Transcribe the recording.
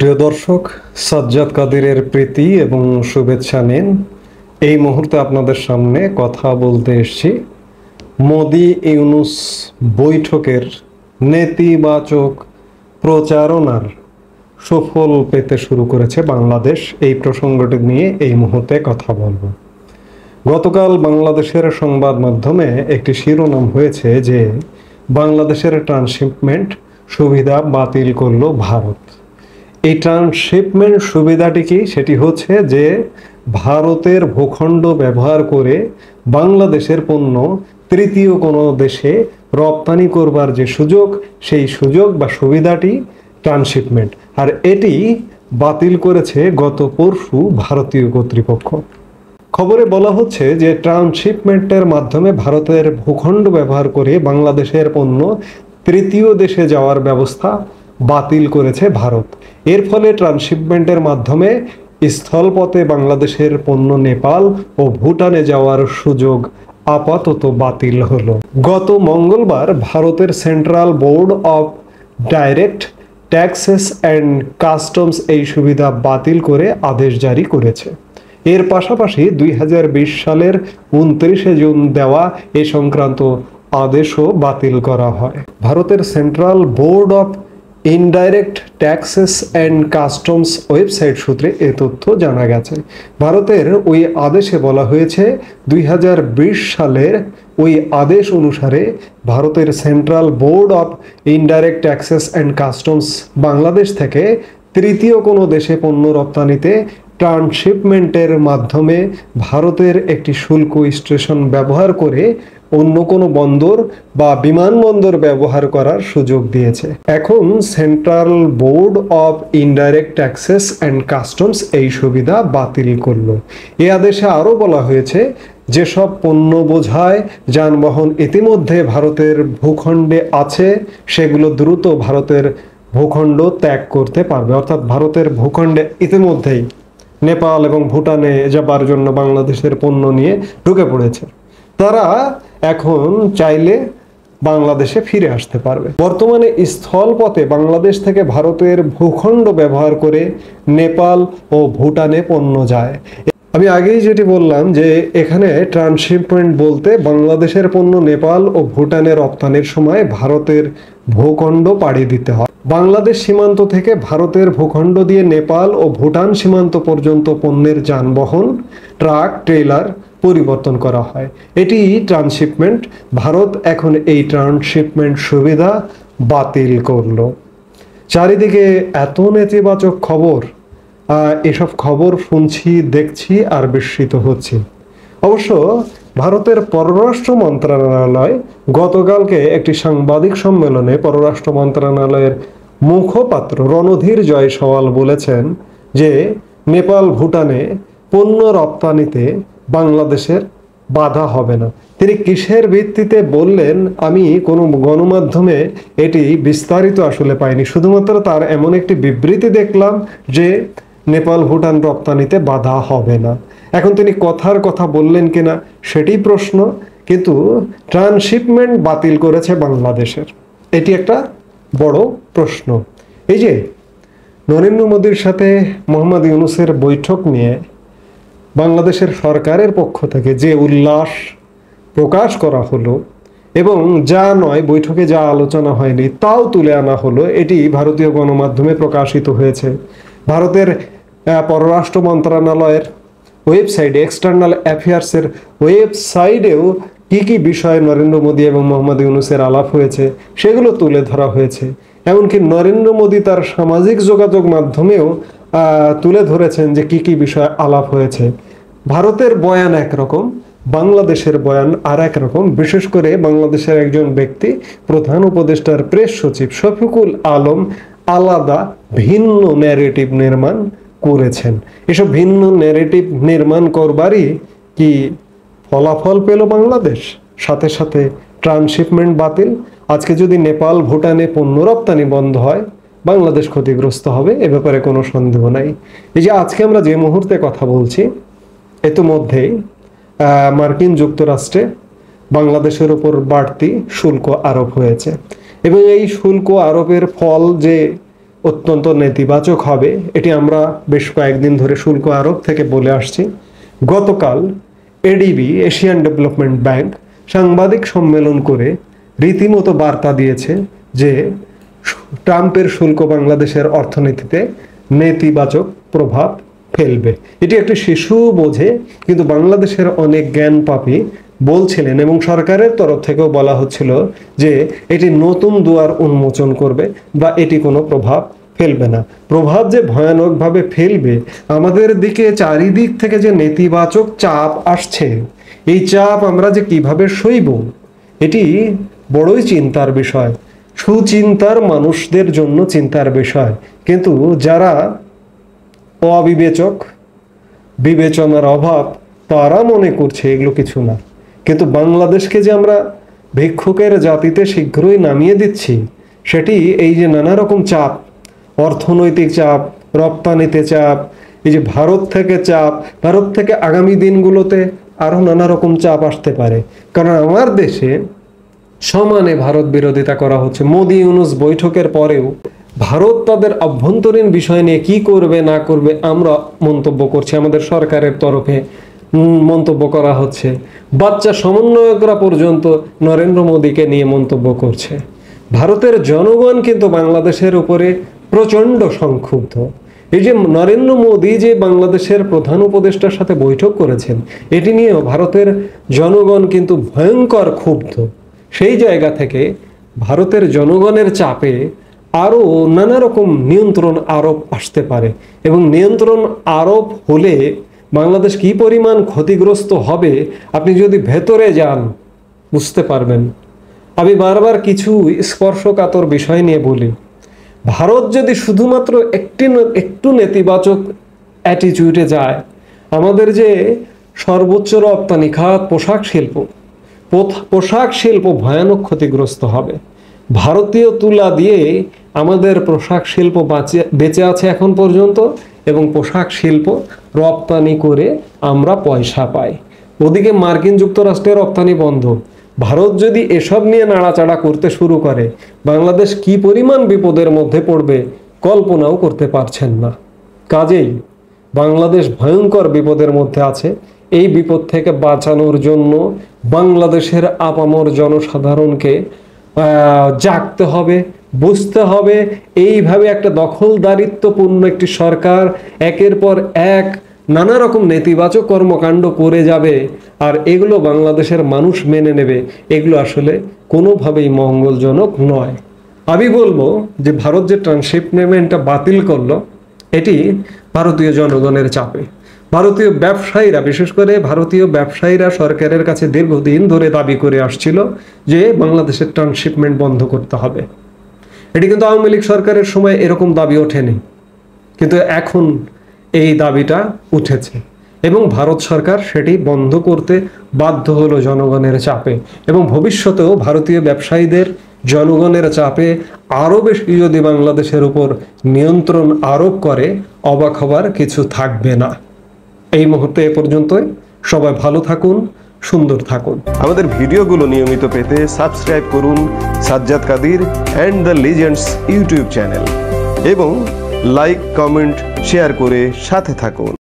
প্রিয় দর্শক, সাজ্জাদ কাদিরের প্রীতি এবং শুভেচ্ছা নিন। এই মুহূর্তে আপনাদের সামনে কথা বলতে এসেছি মোদি ইউনূস বৈঠকের নেতিবাচক প্রচারণার সুফল পেতে শুরু করেছে বাংলাদেশ। এই প্রসঙ্গটি নিয়ে এই মুহূর্তে কথা বলবো। গতকাল বাংলাদেশের সংবাদ মাধ্যমে একটি শিরোনাম হয়েছে যে বাংলাদেশের ট্রান্সশিপমেন্ট সুবিধা বাতিল করল ভারত। এই ট্রান্সশিপমেন্ট সুবিধাটি কি? সেটি হচ্ছে যে ভারতের ভূখণ্ড ব্যবহার করে বাংলাদেশের পণ্য তৃতীয় কোনো দেশে রপ্তানি করবার যে সুযোগ, সেই সুযোগ বা সুবিধাটি ট্রান্সশিপমেন্ট। আর এটি বাতিল করেছে গত পরশু ভারতীয় কর্তৃপক্ষ। খবরে বলা হচ্ছে যে ট্রান্সশিপমেন্টের মাধ্যমে ভারতের ভূখণ্ড ব্যবহার করে বাংলাদেশের পণ্য তৃতীয় দেশে যাওয়ার ব্যবস্থা বাতিল করেছে ভারত। এর ফলে ট্রান্সশিপমেন্টের মাধ্যমে স্থলপথে বাংলাদেশের পণ্য নেপাল ও ভুটানে যাওয়ার সুযোগ আপাতত বাতিল হলো। গত মঙ্গলবার ভারতের central board of direct taxes and customs এই সুবিধা বাতিল করে আদেশ জারি করেছে। এর পাশাপাশি 2020 সালের 29শে জুন দেওয়া এ সংক্রান্ত আদেশও বাতিল করা হয়। ভারতের central board of indirect taxes and customs website সূত্রে এ তথ্য জানা গেছে। ভারতের ওই আদেশে বলা হয়েছে 2020 সালের ওই আদেশ অনুসারে ভারতের central board of indirect taxes and customs Bangladesh থেকে তৃতীয় কোনো দেশে পণ্য রপ্তানিতে ট্রান্সশিপমেন্টের মাধ্যমে ভারতের একটি শুল্ক স্টেশন ব্যবহার করে অন্য কোনো বন্দর বা বিমানবন্দর ব্যবহার করার সুযোগ দিয়েছে। এখন central board of indirect taxes and customs এই সুবিধা বাতিল করলো। এ আদেশে আরও বলা হয়েছে যেসব পণ্য বোঝায় যানবাহন ইতিমধ্যে ভারতের ভূখণ্ডে আছে সেগুলো দ্রুত ভারতের ভূখণ্ড ত্যাগ করতে পারবে। অর্থাৎ ভারতের ভূখণ্ডে ইতিমধ্যেই নেপাল এবং ভুটানে যাবার জন্য বাংলাদেশের পণ্য নিয়ে ঢুকে পড়েছে, তারা এখন চাইলে বাংলাদেশে ফিরে আসতে পারবে। বর্তমানে স্থলপথে বাংলাদেশ থেকে ভারতের ভূখণ্ড ব্যবহার করে নেপাল ও ভুটানে পণ্য যায়। আমি আগেই যেটি বললাম যে এখানে ট্রান্সশিপমেন্ট বলতে বাংলাদেশের পণ্য নেপাল ও ভুটানে রপ্তানির সময় ভারতের ভূখণ্ড পাড়ি দিতে হয়। বাংলাদেশ সীমান্ত থেকে ভারতের ভূখণ্ড দিয়ে নেপাল ও ভুটান সীমান্ত পর্যন্ত পণ্যের যানবাহন, ট্রাক, ট্রেলার পরিবর্তন করা হয়। এটি ট্রান্সশিপমেন্ট। ভারত এখন এই ট্রান্সশিপমেন্ট সুবিধা বাতিল করলো। চারিদিকে এত নেতিবাচক খবর, এসব খবর শুনছি, দেখছি আর বিস্মিত হচ্ছি। অবশ্য ভারতের পররাষ্ট্র মন্ত্রণালয় গতকালকে একটি সাংবাদিক সম্মেলনে পররাষ্ট্র মন্ত্রণালয়ের মুখপাত্র রণধীর জয়সওয়াল বলেছেন যে নেপাল ভুটানে পণ্য রপ্তানিতে বাংলাদেশের বাধা হবে না। তিনি কিসের ভিত্তিতে বললেন আমি কোনো গণমাধ্যমে এটি বিস্তারিত আসলে পাইনি, শুধুমাত্র তার এমন একটি বিবৃতি দেখলাম যে নেপাল ভুটান রপ্তানিতে বাধা হবে না। এখন তিনি কথার কথা বললেন কিনা সেটি প্রশ্ন, কিন্তু ট্রান্সশিপমেন্ট বাতিল করেছে বাংলাদেশের, এটি একটা বড় প্রশ্ন। এই যে নরেন্দ্র মোদীর সাথে মোহাম্মদ ইউনূসের বৈঠক নিয়ে বাংলাদেশের সরকারের পক্ষ থেকে যে উল্লাস প্রকাশ করা হলো এবং যা নয় বৈঠকে যা আলোচনা হয়নি তাও তুলে আনা হলো, এটি ভারতীয় গণমাধ্যমে প্রকাশিত হয়েছে। ভারতের পররাষ্ট্র মন্ত্রণালয়ের ওয়েবসাইটে, এক্সটার্নাল অ্যাফেয়ার্সের ওয়েবসাইটেও কি কি বিষয়ে নরেন্দ্র মোদী এবং মোহাম্মদ ইউনূসের আলাপ হয়েছে সেগুলো তুলে ধরা হয়েছে। এমনকি নরেন্দ্র মোদী তার সামাজিক যোগাযোগ মাধ্যমেও তুলে ধরেছেন যে কি কি বিষয়ে আলাপ হয়েছে। ভারতের বয়ান একরকম, বাংলাদেশের বয়ান আর এক রকম। বিশেষ করে বাংলাদেশের একজন ব্যক্তি, প্রধান উপদেষ্টার প্রেস সচিব শফিকুল আলম আলাদা ভিন্ন ন্যারেটিভ নির্মাণ করেছেন। এসব ভিন্ন ন্যারেটিভ নির্মাণ করবারই কি ফলাফল পেল বাংলাদেশ? সাথে সাথে ট্রান্সশিপমেন্ট বাতিল। আজকে যদি নেপাল ভুটানে পণ্য রপ্তানি বন্ধ হয় বাংলাদেশ ক্ষতিগ্রস্ত হবে, এ ব্যাপারে কোনো সন্দেহ নাই। এই যে আজকে আমরা যে মুহূর্তে কথা বলছি, ইতিমধ্যেই মার্কিন যুক্তরাষ্ট্রে বাংলাদেশের উপর বাড়তি শুল্ক আরোপ হয়েছে এবং এই শুল্ক আরোপের ফল যে অত্যন্ত নেতিবাচক হবে, এটি আমরা বেশ কয়েকদিন ধরে শুল্ক আরোপ থেকে বলে আসছি। গতকাল এডিবি, এশিয়ান ডেভেলপমেন্ট ব্যাংক, সাংবাদিক সম্মেলন করে রীতিমতো বার্তা দিয়েছে যে ট্রাম্পের শুল্ক বাংলাদেশের অর্থনীতিতে নেতিবাচক প্রভাব ফেলবে। এটি একটি শিশু বোঝে, কিন্তু বাংলাদেশের অনেক জ্ঞান পাপী বলছিলেন এবং সরকারের তরফ থেকেও বলা হচ্ছিল যে এটি নতুন দুয়ার উন্মোচন করবে বা এটি কোনো প্রভাব ফেলবে না। প্রভাব যে ভয়ানকভাবে ফেলবে, আমাদের দিকে চারিদিক থেকে যে নেতিবাচক চাপ আসছে, এই চাপ আমরা যে কিভাবে সইব, এটি বড়ই চিন্তার বিষয়, সুচিন্তার মানুষদের জন্য চিন্তার বিষয়। কিন্তু যারা অবিবেচক, বিবেচনার অভাব, তারা মনে করছে এগুলো কিছু না। কিন্তু বাংলাদেশকে যে আমরা ভিক্ষুকের জাতিতে শীঘ্রই নামিয়ে দিচ্ছি, সেটি এই যে নানা রকম চাপ, অর্থনৈতিক চাপ, রপ্তানিতে চাপ, এই যে ভারত থেকে চাপ, ভারত থেকে আগামী দিনগুলোতে আরও নানা রকম চাপ আসতে পারে। কারণ আমার দেশে সমানে ভারত বিরোধিতা করা হচ্ছে। মোদি ইউনুস বৈঠকের পরেও ভারত তাদের অভ্যন্তরীণ বিষয় নিয়ে কি করবে না করবে আমরা মন্তব্য করছি, আমাদের সরকারের তরফে মন্তব্য করা হচ্ছে। বাচ্চা সমন্বয়করা পর্যন্ত নরেন্দ্র মোদীকে নিয়ে মন্তব্য করছে। ভারতের জনগণ কিন্তু বাংলাদেশের উপরে প্রচণ্ড সংক্ষুব্ধ। এই যে নরেন্দ্র মোদী যে বাংলাদেশের প্রধান উপদেষ্টার সাথে বৈঠক করেছেন, এটি নিয়েও ভারতের জনগণ কিন্তু ভয়ঙ্কর ক্ষুব্ধ। সেই জায়গা থেকে ভারতের জনগণের চাপে আরও নানা রকম নিয়ন্ত্রণ আরোপ আসতে পারে এবং নিয়ন্ত্রণ আরোপ হলে বাংলাদেশ কি পরিমাণ ক্ষতিগ্রস্ত হবে আপনি যদি ভেতরে যান বুঝতে পারবেন। আমি বারবার কিছু স্পর্শকাতর বিষয় নিয়ে বলি। ভারত যদি শুধুমাত্র একটু নেতিবাচক অ্যাটিটিউডে যায়, আমাদের যে সর্বোচ্চ রপ্তানি খাত পোশাক শিল্প ভয়ানক ক্ষতিগ্রস্ত হবে। ভারতীয় তুলা দিয়ে আমাদের পোশাক শিল্প বেঁচে আছে এখন পর্যন্ত এবং পোশাক শিল্প রপ্তানি করে আমরা পয়সা পাই। ওদিকে মার্কিন যুক্তরাষ্ট্রের রপ্তানি বন্ধ। ভারত যদি এসব নিয়ে নাড়াচাড়া করতে শুরু করে, বাংলাদেশ কি পরিমাণ বিপদের মধ্যে পড়বে কল্পনাও করতে পারছেন না। কাজেই বাংলাদেশ ভয়ঙ্কর বিপদের মধ্যে আছে। এই বিপদ থেকে বাঁচানোর জন্য বাংলাদেশের আপামর জনসাধারণকে জাগতে হবে, বুঝতে হবে। এইভাবে একটা দখলদারিত্বপূর্ণ একটি সরকার একের পর এক নানা রকম নেতিবাচক কর্মকাণ্ড করে যাবে, আর এগুলো বাংলাদেশের মানুষ মেনে নেবে, এগুলো আসলে কোনোভাবেই মঙ্গলজনক নয়। আমি বলবো যে ভারত যে ট্রান্সশিপমেন্টটা বাতিল করলো, এটি ভারতীয় জনগণের চাপে। ভারতীয় ব্যবসায়ীরা, বিশেষ করে ভারতীয় ব্যবসায়ীরা সরকারের কাছে দীর্ঘদিন ধরে দাবি করে আসছিল যে বাংলাদেশের ট্রান্সশিপমেন্ট বন্ধ করতে হবে। এটি কিন্তু আওয়ামী লীগ সরকারের সময় এরকম দাবি ওঠেনি, কিন্তু এখন এই দাবিটা উঠেছে এবং ভারত সরকার সেটি বন্ধ করতে বাধ্য হলো জনগণের চাপে। এবং ভবিষ্যতেও ভারতীয় ব্যবসায়ীদের জনগণের চাপে আরও বেশি যদি বাংলাদেশের উপর নিয়ন্ত্রণ আরোপ করে, অবাক হবার কিছু থাকবে না। এই মুহূর্তে এ পর্যন্তই। সবাই ভালো থাকুন, সুন্দর থাকুন। আমাদের ভিডিওগুলো নিয়মিত পেতে সাবস্ক্রাইব করুন Sajjad Kadir and the legends YouTube channel এবং লাইক, কমেন্ট, শেয়ার করে সাথে থাকুন।